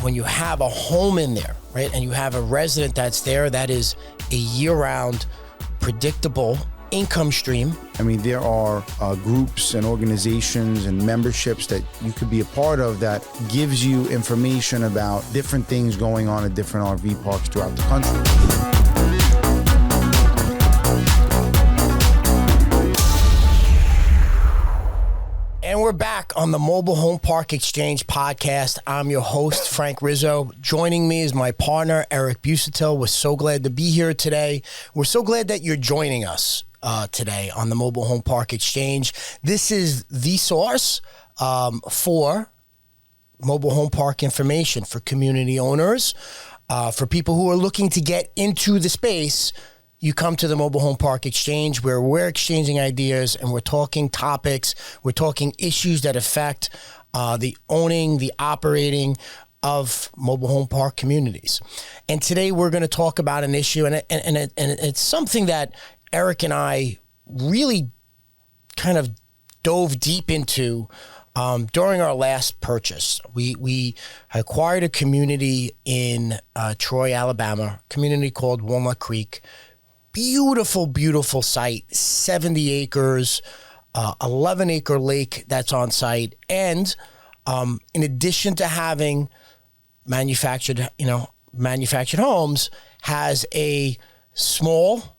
when you have a home in there, right, and you have a resident that's there, that is a year-round, predictable income stream. I mean, there are groups and organizations and memberships that you could be a part of that gives you information about different things going on at different RV parks throughout the country. And we're back on the Mobile Home Park Exchange Podcast. I'm your host, Frank Rizzo. Joining me is my partner, Eric Busuttil. We're so glad to be here today. We're so glad that you're joining us today on the Mobile Home Park Exchange. This is the source for mobile home park information for community owners, for people who are looking to get into the space. You come to the Mobile Home Park Exchange where we're exchanging ideas and we're talking topics, we're talking issues that affect the owning, the operating of mobile home park communities. And today we're going to talk about an issue, and it's something that Eric and I really kind of dove deep into during our last purchase. We acquired a community in Troy, Alabama, a community called Walnut Creek. Beautiful, beautiful site, 70 acres, 11-acre lake that's on site. And in addition to having manufactured homes, has a small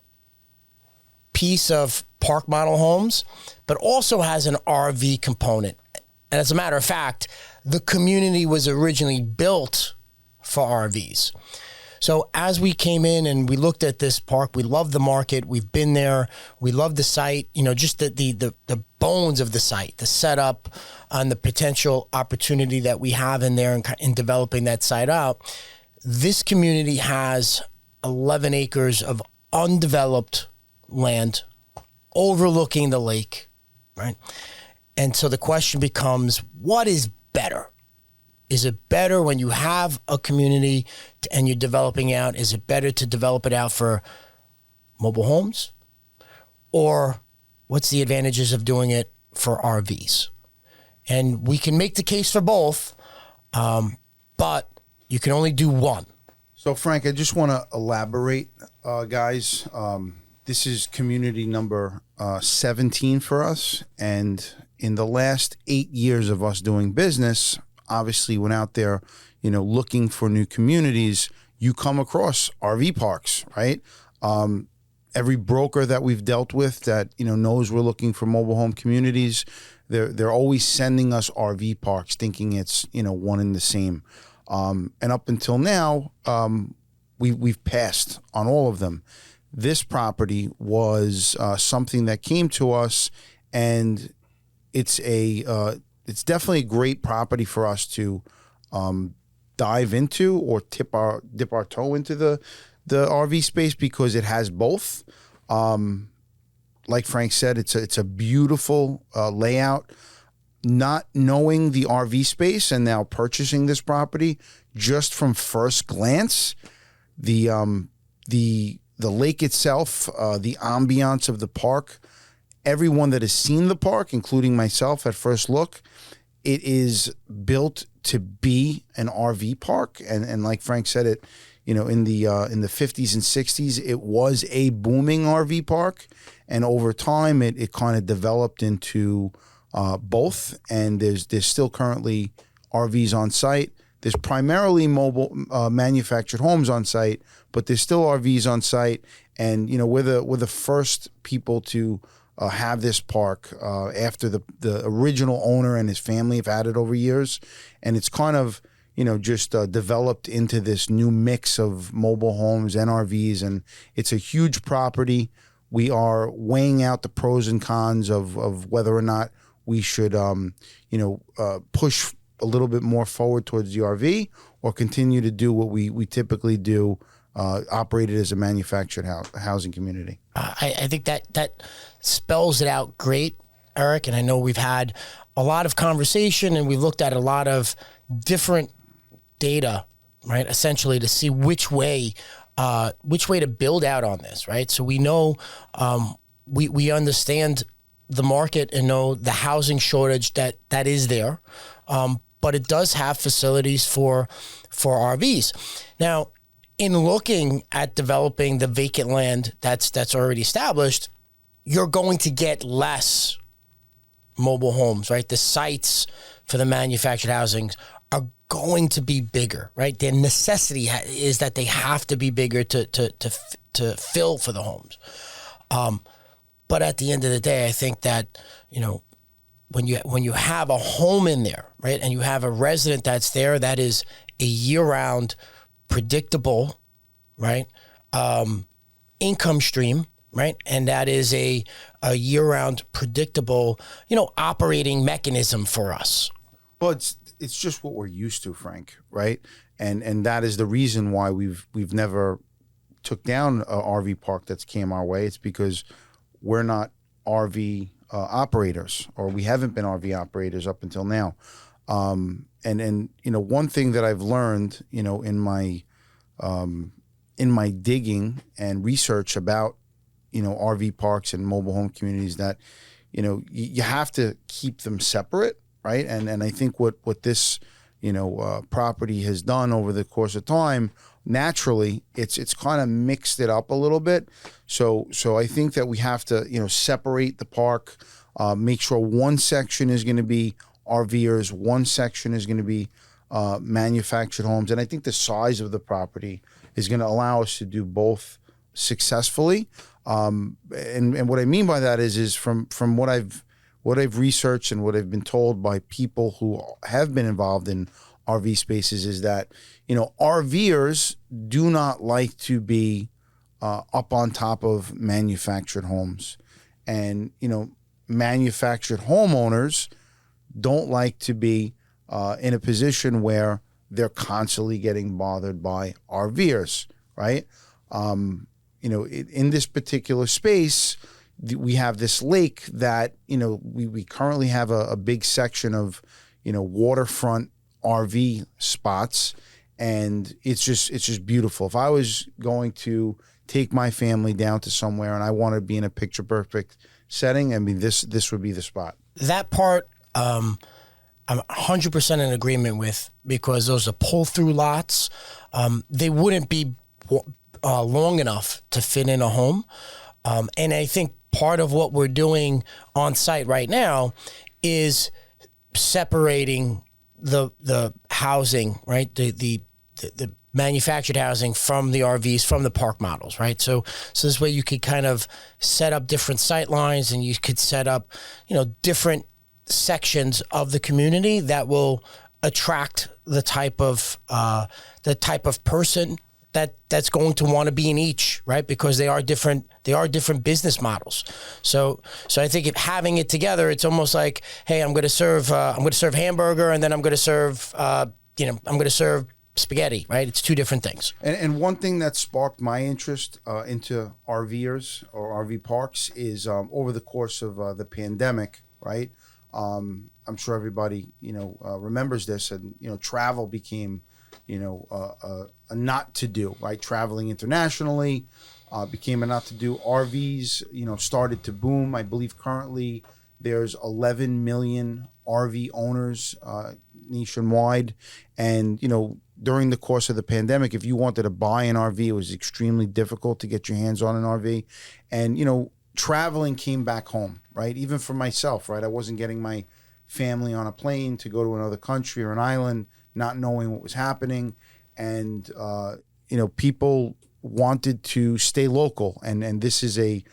piece of park model homes, but also has an RV component. And as a matter of fact, the community was originally built for RVs. So as we came in and we looked at this park, we love the market. We've been there. We love the site, just the bones of the site, the setup and the potential opportunity that we have in there in developing that site out. This community has 11 acres of undeveloped land overlooking the lake, right? And so the question becomes, what is better? Is it better when you have a community and you're developing out? Is it better to develop it out for mobile homes? Or what's the advantages of doing it for RVs? And we can make the case for both, but you can only do one. So, Frank, I just want to elaborate, guys. This is community number 17 for us. And in the last 8 years of us doing business, obviously went out there, looking for new communities. You come across RV parks, right? Every broker that we've dealt with that, knows we're looking for mobile home communities, they're always sending us RV parks thinking it's, one and the same. And up until now, we've passed on all of them. This property was something that came to us, and it's definitely a great property for us to dive into or dip our toe into the RV space, because it has both. Like Frank said, it's a beautiful layout. Not knowing the RV space and now purchasing this property, just from first glance, the lake itself, the ambiance of the park. Everyone that has seen the park, including myself at first look, it is built to be an RV park. And like Frank said, it, in the 50s and 60s, it was a booming RV park. And over time, it kind of developed into both. And there's still currently RVs on site. There's primarily mobile manufactured homes on site, but there's still RVs on site. And, we're the first people to have this park after the original owner and his family have had it over years. And it's kind of, just developed into this new mix of mobile homes and RVs. And it's a huge property. We are weighing out the pros and cons of whether or not we should, push a little bit more forward towards the RV or continue to do what we typically do, operated as a manufactured housing community. I think that spells it out great, Eric. And I know we've had a lot of conversation and we've looked at a lot of different data, right? Essentially to see which way to build out on this, right? So we know, we understand the market and know the housing shortage that is there. but it does have facilities for RVs. Now, in looking at developing the vacant land that's already established, you're going to get less mobile homes, right? The sites for the manufactured housings are going to be bigger, right? Their necessity is that they have to be bigger to fill for the homes. But at the end of the day, I think that, when you have a home in there, right, and you have a resident that's there that is a year-round predictable, right, income stream, right, and that is a year-round predictable, operating mechanism for us. Well, it's just what we're used to, Frank, right? And that is the reason why we've never took down a RV park that's came our way. It's because we're not RV operators, or we haven't been RV operators up until now. And one thing that I've learned, in my digging and research about, RV parks and mobile home communities, that, you have to keep them separate, right? And I think what this, property has done over the course of time, naturally, it's kind of mixed it up a little bit. So I think that we have to, separate the park, make sure one section is going to be RVers, one section is going to be manufactured homes. And I think the size of the property is going to allow us to do both successfully. And what I mean by that is from what I've researched and what I've been told by people who have been involved in RV spaces is that, RVers do not like to be up on top of manufactured homes. And, manufactured homeowners don't like to be in a position where they're constantly getting bothered by RVers, right? In this particular space, we have this lake that, we currently have a big section of, waterfront RV spots, and it's just beautiful. If I was going to take my family down to somewhere and I want to be in a picture perfect setting, I mean, this would be the spot. That part, I'm 100% in agreement with, because those are pull-through lots. They wouldn't be long enough to fit in a home. And I think part of what we're doing on site right now is separating the housing, right? The manufactured housing from the RVs, from the park models, right? So this way you could kind of set up different sight lines, and you could set up, different sections of the community that will attract the type of person that's going to want to be in each, right? Because they are different business models. So I think if having it together, it's almost like, hey, I'm going to serve hamburger, and then I'm going to serve spaghetti, right? It's two different things. And one thing that sparked my interest into RVers or RV parks is over the course of the pandemic, right? I'm sure everybody, remembers this, and, travel became, a not to do, right? Traveling internationally became a not to do. RVs, started to boom. I believe currently there's 11 million RV owners nationwide. And, during the course of the pandemic, if you wanted to buy an RV, it was extremely difficult to get your hands on an RV. And, traveling came back home, right? Even for myself, right? I wasn't getting my family on a plane to go to another country or an island, not knowing what was happening. And, people wanted to stay local. And this is a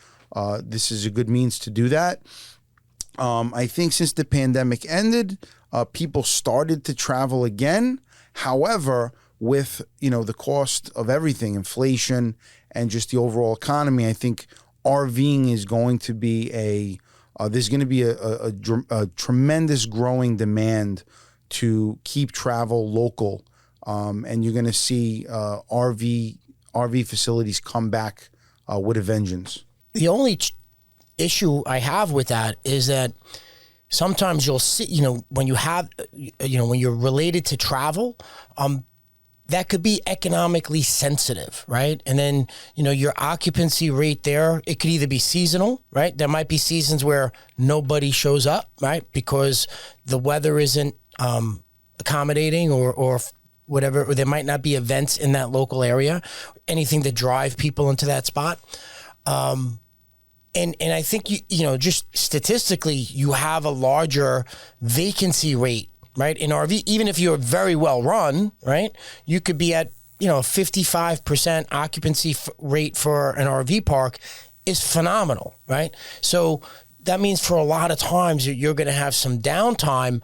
good means to do that. I think since the pandemic ended, people started to travel again. However, with, the cost of everything, inflation, and just the overall economy, I think RVing is going to be there's going to be a tremendous growing demand to keep travel local. And you're going to see RV facilities come back with a vengeance. The only issue I have with that is that sometimes you'll see, when you're related to travel, that could be economically sensitive, right? And then, your occupancy rate there, it could either be seasonal, right? There might be seasons where nobody shows up, right? Because the weather isn't accommodating or whatever, or there might not be events in that local area, anything to drive people into that spot. And I think, just statistically, you have a larger vacancy rate, right? In RV, even if you're very well run, right? You could be at, 55% occupancy rate for an RV park is phenomenal, right? So that means for a lot of times you're going to have some downtime,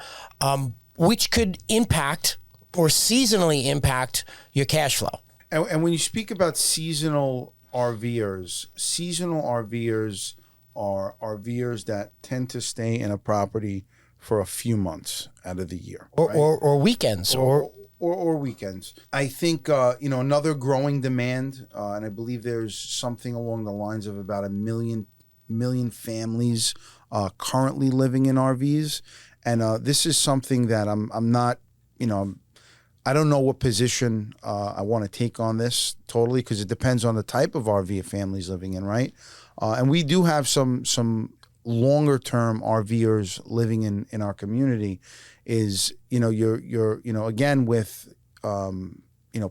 which could impact or seasonally impact your cash flow. And when you speak about seasonal RVers are RVers that tend to stay in a property for a few months out of the year, right? or weekends or weekends. I think another growing demand, and I believe there's something along the lines of about a million families currently living in RVs, and this is something that I'm not, I don't know what position I want to take on this totally, because it depends on the type of RV a family's living in, right? And we do have some longer term RVers living in our community. Is you're again with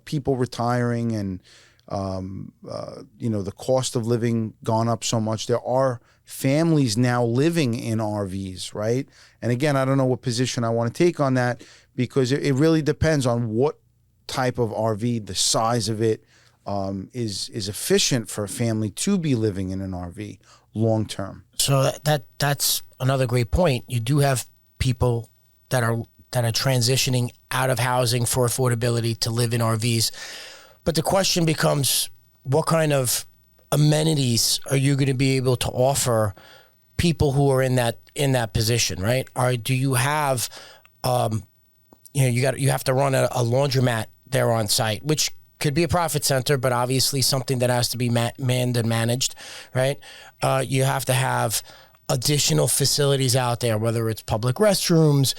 people retiring and the cost of living gone up so much. There are families now living in RVs, right? And again, I don't know what position I want to take on that, because it really depends on what type of RV, the size of it, is efficient for a family to be living in an RV long term. So that's another great point. You do have people that are transitioning out of housing for affordability to live in RVs. But the question becomes, what kind of amenities are you going to be able to offer people who are in that position, right? Or do you have you have to run a laundromat there on site, which could be a profit center, but obviously something that has to be manned and managed, right? You have to have additional facilities out there, whether it's public restrooms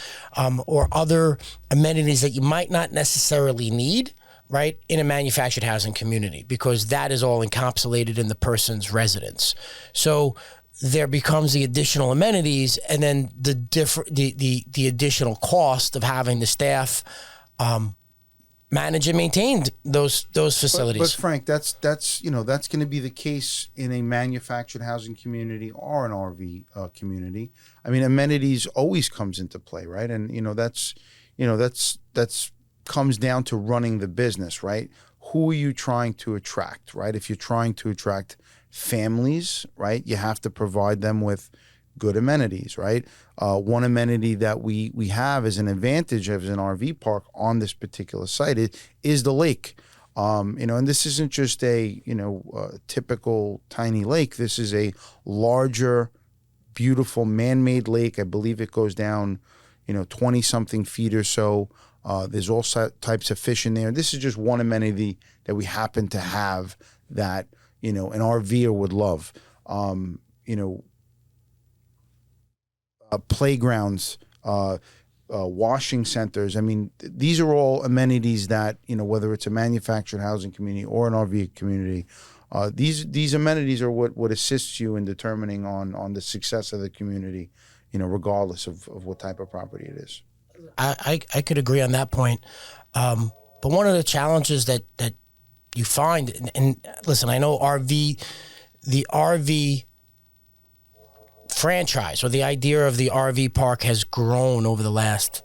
or other amenities that you might not necessarily need, right, in a manufactured housing community, because that is all encapsulated in the person's residence. So there becomes the additional amenities, and then the additional cost of having the staff manage and maintain those facilities. But Frank, that's going to be the case in a manufactured housing community or an RV community. I mean, amenities always comes into play, right? And that's comes down to running the business, right? Who are you trying to attract, right? If you're trying to attract families, right, you have to provide them with good amenities, right? One amenity that we have as an advantage as an RV park on this particular site is the lake. And this isn't just a typical tiny lake. This is a larger, beautiful man-made lake. I believe it goes down, 20 something feet or so. There's all types of fish in there. This is just one amenity that we happen to have that, an RVer would love. Playgrounds, washing centers. I mean, these are all amenities that, whether it's a manufactured housing community or an RV community, these amenities are what assists you in determining on the success of the community, regardless of what type of property it is. I could agree on that point. But one of the challenges that you find, and listen, I know the RV franchise, or the idea of the RV park, has grown over the last,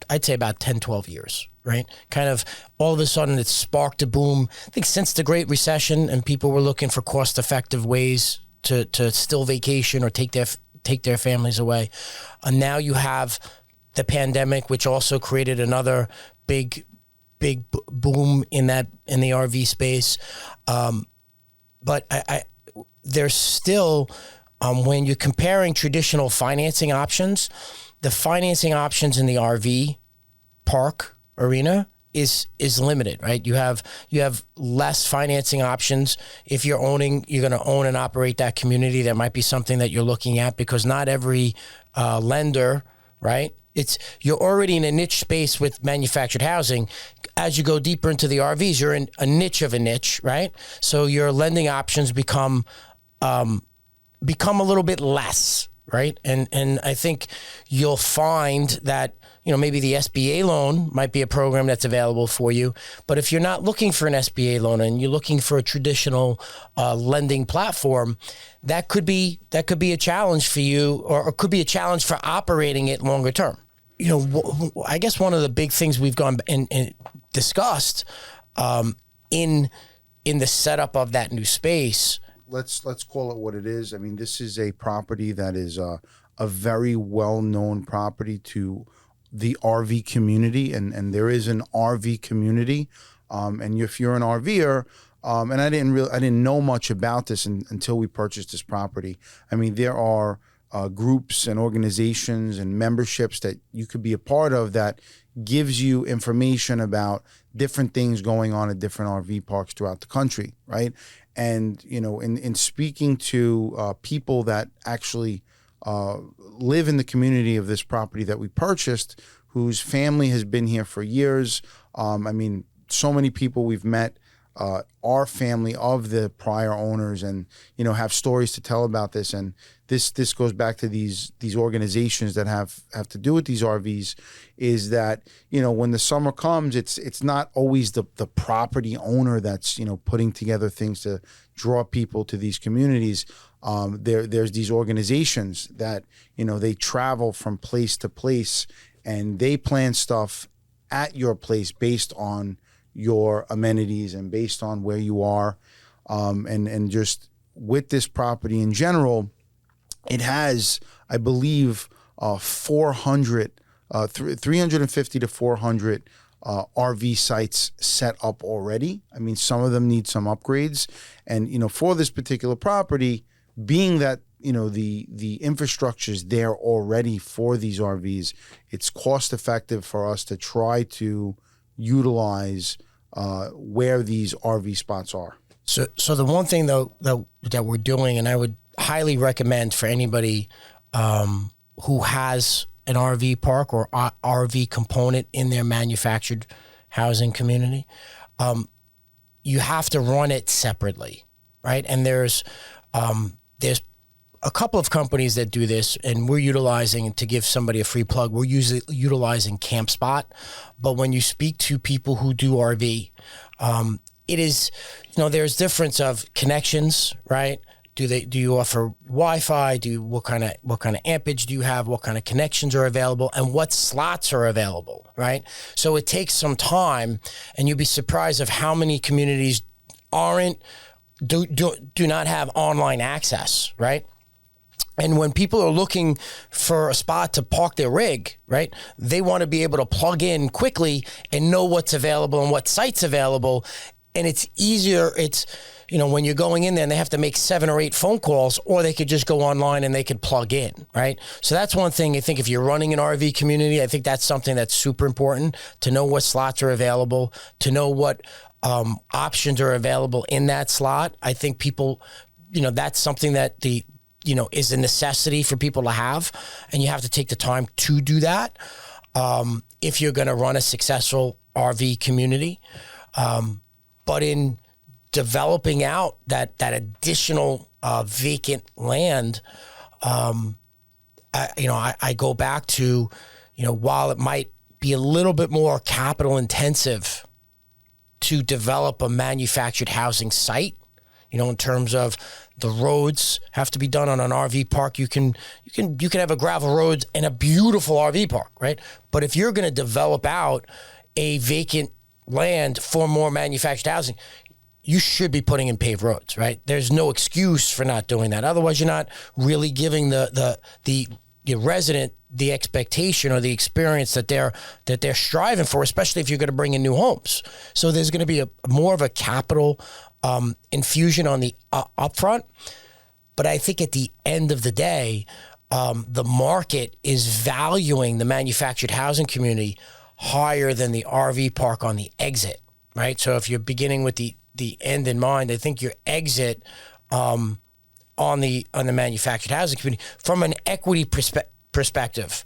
I'd say, about 10, 12 years, right? Kind of all of a sudden it's sparked a boom. I think since the Great Recession, and people were looking for cost-effective ways to still vacation or take their families away. And now you have the pandemic, which also created another big boom in the RV space. But there's still, when you're comparing traditional financing options, the financing options in the RV park arena is limited, right? You have less financing options. If you're going to own and operate that community, that might be something that you're looking at, because not every lender, right? You're already in a niche space with manufactured housing. As you go deeper into the RVs, you're in a niche of a niche, right? So your lending options become a little bit less, right? And I think you'll find that, maybe the SBA loan might be a program that's available for you. But if you're not looking for an SBA loan and you're looking for a traditional lending platform, that could be a challenge for you, or could be a challenge for operating it longer term. I guess one of the big things we've gone and discussed in the setup of that new space. Let's call it what it is. I mean, this is a property that is a very well-known property to the RV community, and there is an RV community. And if you're an RVer, and I didn't know much about this until we purchased this property. I mean, there are groups and organizations and memberships that you could be a part of that gives you information about different things going on at different RV parks throughout the country, right? And, in speaking to people that actually live in the community of this property that we purchased, whose family has been here for years. I mean, so many people we've met are family of the prior owners, and have stories to tell about this. And this goes back to these organizations that have to do with these RVs. Is that when the summer comes, it's not always the property owner that's putting together things to draw people to these communities. There's these organizations that they travel from place to place, and they plan stuff at your place based on your amenities and based on where you are, and just with this property in general, it has, I believe, 350 to 400 RV sites set up already. I mean, some of them need some upgrades, and for this particular property, being that the infrastructure is there already for these RVs, it's cost effective for us to try to utilize where these RV spots are. So the one thing though that we're doing, and I would highly recommend for anybody who has an RV park or RV component in their manufactured housing community, you have to run it separately, right? And there's a couple of companies that do this, and we're utilizing, to give somebody a free plug, we're usually utilizing CampSpot. But when you speak to people who do RV, it is, there's difference of connections, right? Do you offer Wi-Fi? What kind of ampage do you have? What kind of connections are available, and what slots are available, right? So it takes some time, and you'd be surprised of how many communities do not have online access, right? And when people are looking for a spot to park their rig, right, they want to be able to plug in quickly and know what's available and what site's available. And it's easier. It's, when you're going in there and they have to make 7 or 8 phone calls, or they could just go online and they could plug in, right? So that's one thing. I think if you're running an RV community, I think that's something that's super important, to know what slots are available, to know what options are available in that slot. I think people, that's something that is a necessity for people to have, and you have to take the time to do that if you're going to run a successful RV community. But in developing out that additional vacant land, I go back to, while it might be a little bit more capital intensive to develop a manufactured housing site, in terms of the roads have to be done on an RV park. You can have a gravel road and a beautiful RV park, right? But if you're going to develop out a vacant land for more manufactured housing, you should be putting in paved roads, right? There's no excuse for not doing that. Otherwise, you're not really giving the resident the expectation or the experience that they're striving for, especially if you're going to bring in new homes. So there's going to be more of a capital infusion on the upfront. But I think at the end of the day, the market is valuing the manufactured housing community higher than the RV park on the exit, right? So if you're beginning with the end in mind, I think your exit on the manufactured housing community from an equity perspective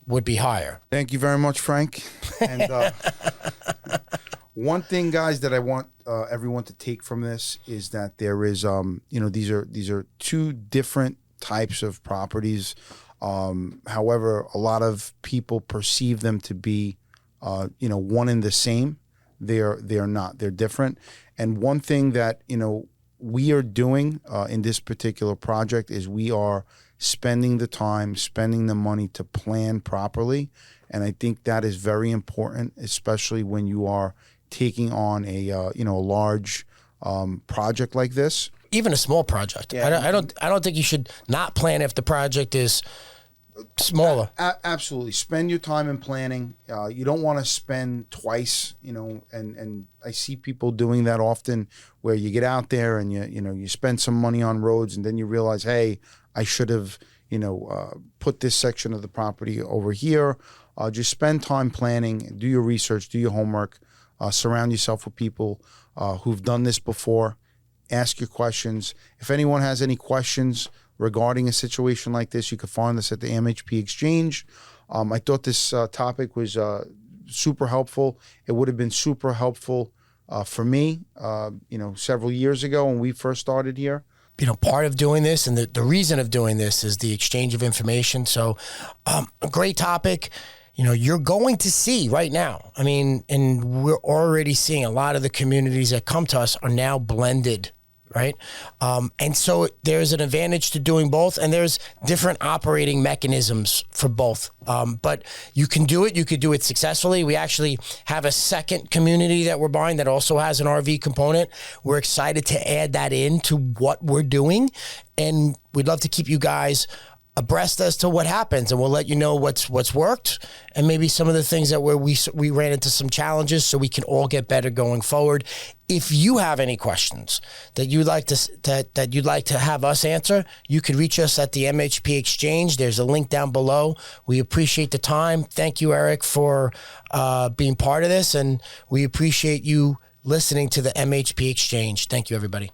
would be higher. Thank you very much, Frank. And one thing, guys, that I want everyone to take from this is that there is, these are 2 different types of properties. However, a lot of people perceive them to be, one and the same. They're not. They're different. And one thing that, we are doing in this particular project is we are spending the time, spending the money to plan properly. And I think that is very important, especially when you are taking on a large project like this. Even a small project. Yeah. I don't think you should not plan if the project is smaller. Absolutely. Spend your time in planning. You don't want to spend twice, and I see people doing that often where you get out there and you spend some money on roads and then you realize, hey, I should have, put this section of the property over here. Just spend time planning, do your research, do your homework, surround yourself with people who've done this before. Ask your questions. If anyone has any questions regarding a situation like this, you can find us at the MHP Exchange. I thought this topic was super helpful. It would have been super helpful for me, several years ago when we first started here. Part of doing this and the reason of doing this is the exchange of information. So a great topic. You're going to see right now, and we're already seeing a lot of the communities that come to us are now blended, right? And so there's an advantage to doing both, and there's different operating mechanisms for both. But you can do it. You could do it successfully. We actually have a second community that we're buying that also has an RV component. We're excited to add that into what we're doing, and we'd love to keep you guys abreast as to what happens, and we'll let you know what's worked and maybe some of the things that we ran into some challenges, so we can all get better going forward. If you have any questions that you'd like to have us answer, you can reach us at the MHP Exchange. There's a link down below. We appreciate the time. Thank you, Eric, for being part of this, and we appreciate you listening to the MHP Exchange. Thank you, everybody.